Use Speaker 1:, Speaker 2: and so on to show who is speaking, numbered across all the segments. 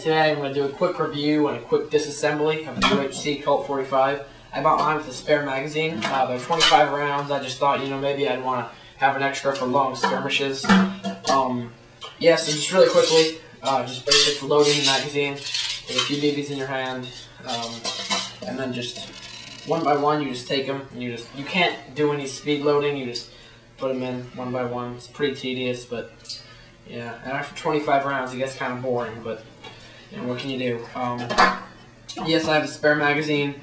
Speaker 1: today I'm going to do a quick review and a quick disassembly of the UHC Colt 45. I bought mine with a spare magazine. They're 25 rounds. I just thought, maybe I'd want to have an extra for long skirmishes. So just really quickly, just basic loading the magazine with a few BBs in your hand, and then just one by one you just take them. And you can't do any speed loading. You just put them in one by one. It's pretty tedious, but yeah. And after 25 rounds, it gets kind of boring. But what can you do? Yes, I have a spare magazine.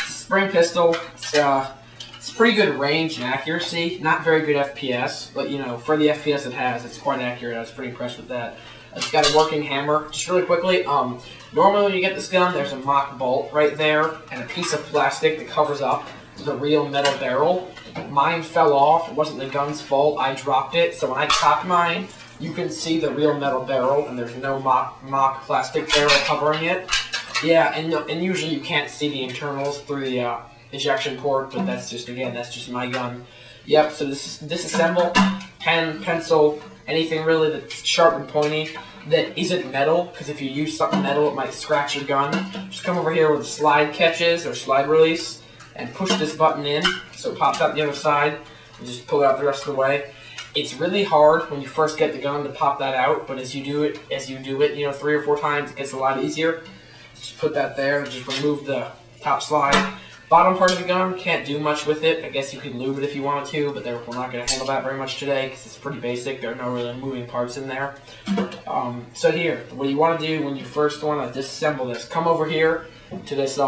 Speaker 1: Spring pistol. It's pretty good range and accuracy. Not very good FPS, but for the FPS it has, it's quite accurate. I was pretty impressed with that. It's got a working hammer. Just really quickly, normally when you get this gun, there's a mock bolt right there and a piece of plastic that covers up the real metal barrel. Mine fell off. It wasn't the gun's fault. I dropped it, so when I cocked mine, you can see the real metal barrel, and there's no mock plastic barrel covering it. Yeah, and usually you can't see the internals through the ejection port, but that's just my gun. Yep, so this disassemble, pen, pencil, anything really that's sharp and pointy that isn't metal, because if you use something metal it might scratch your gun. Just come over here where the slide catches or slide release and push this button in so it pops out the other side and just pull it out the rest of the way. It's really hard when you first get the gun to pop that out, but as you do it 3 or 4 times, it gets a lot easier. Just put that there and just remove the top slide. Bottom part of the gun, can't do much with it. I guess you could lube it if you wanted to, but we're not going to handle that very much today because it's pretty basic. There are no really moving parts in there. So here, what you want to do when you first want to disassemble this, come over here to this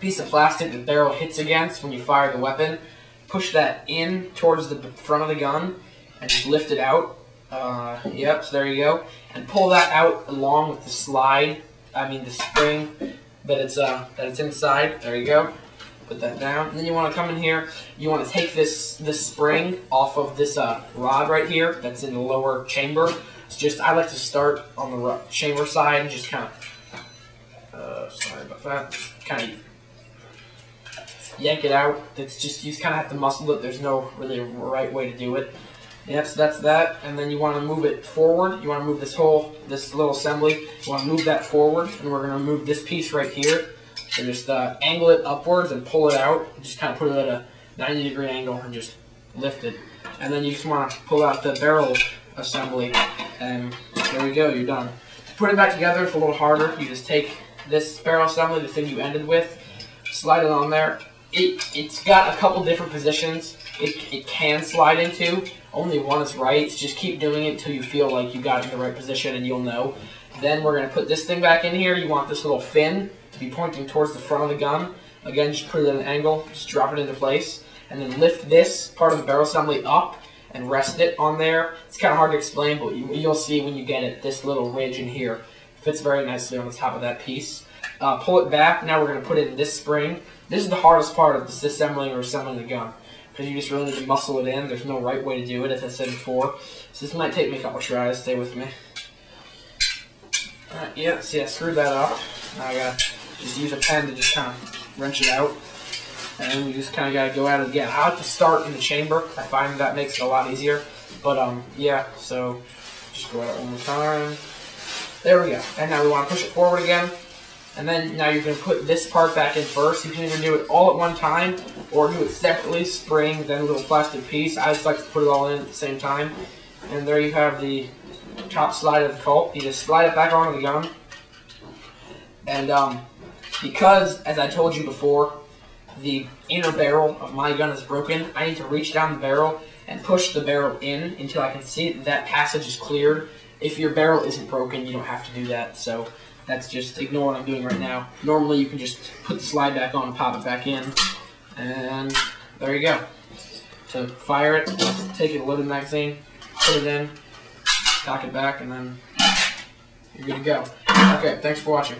Speaker 1: piece of plastic the barrel hits against when you fire the weapon. Push that in towards the front of the gun and just lift it out. Yep, so there you go. And pull that out along with the slide, the spring that it's inside. There you go. Put that down. And then you want to come in here. You want to take this spring off of this rod right here that's in the lower chamber. It's I like to start on the chamber side and just kind of sorry about that. Kind of yank it out. It's just you kind of have to muscle it. There's no really right way to do it. Yep, so that's that, and then you want to move it forward. You want to move this little assembly. You want to move that forward, and we're going to move this piece right here. So just angle it upwards and pull it out. Just kind of put it at a 90-degree angle and just lift it. And then you just want to pull out the barrel assembly, and there we go, you're done. To put it back together, it's a little harder. You just take this barrel assembly, the thing you ended with, slide it on there. It's got a couple different positions it can slide into. Only one is right. So just keep doing it until you feel like you got it in the right position and you'll know. Then we're going to put this thing back in here. You want this little fin to be pointing towards the front of the gun. Again, just put it at an angle. Just drop it into place. And then lift this part of the barrel assembly up and rest it on there. It's kind of hard to explain, but you'll see when you get it. This little ridge in here fits very nicely on the top of that piece. Pull it back. Now we're going to put in this spring. This is the hardest part of disassembling or assembling the gun, because you just really need to muscle it in. There's no right way to do it, as I said before. So this might take me a couple tries. Stay with me. Alright, yeah, screwed that up. Now I gotta just use a pen to just kind of wrench it out. And you just kind of gotta go at it again. I like to start in the chamber. I find that makes it a lot easier. But, yeah, so just go at it one more time. There we go. And now we want to push it forward again. And then now you're going to put this part back in first. You can either do it all at one time or do it separately, spring, then a little plastic piece. I just like to put it all in at the same time. And there you have the top slide of the Colt. You just slide it back onto the gun. And because, as I told you before, the inner barrel of my gun is broken, I need to reach down the barrel and push the barrel in until I can see that passage is cleared. If your barrel isn't broken, you don't have to do that. So that's just ignore what I'm doing right now. Normally you can just put the slide back on and pop it back in. And there you go. To fire it, take a loaded magazine, put it in, cock it back, and then you're good to go. Okay, thanks for watching.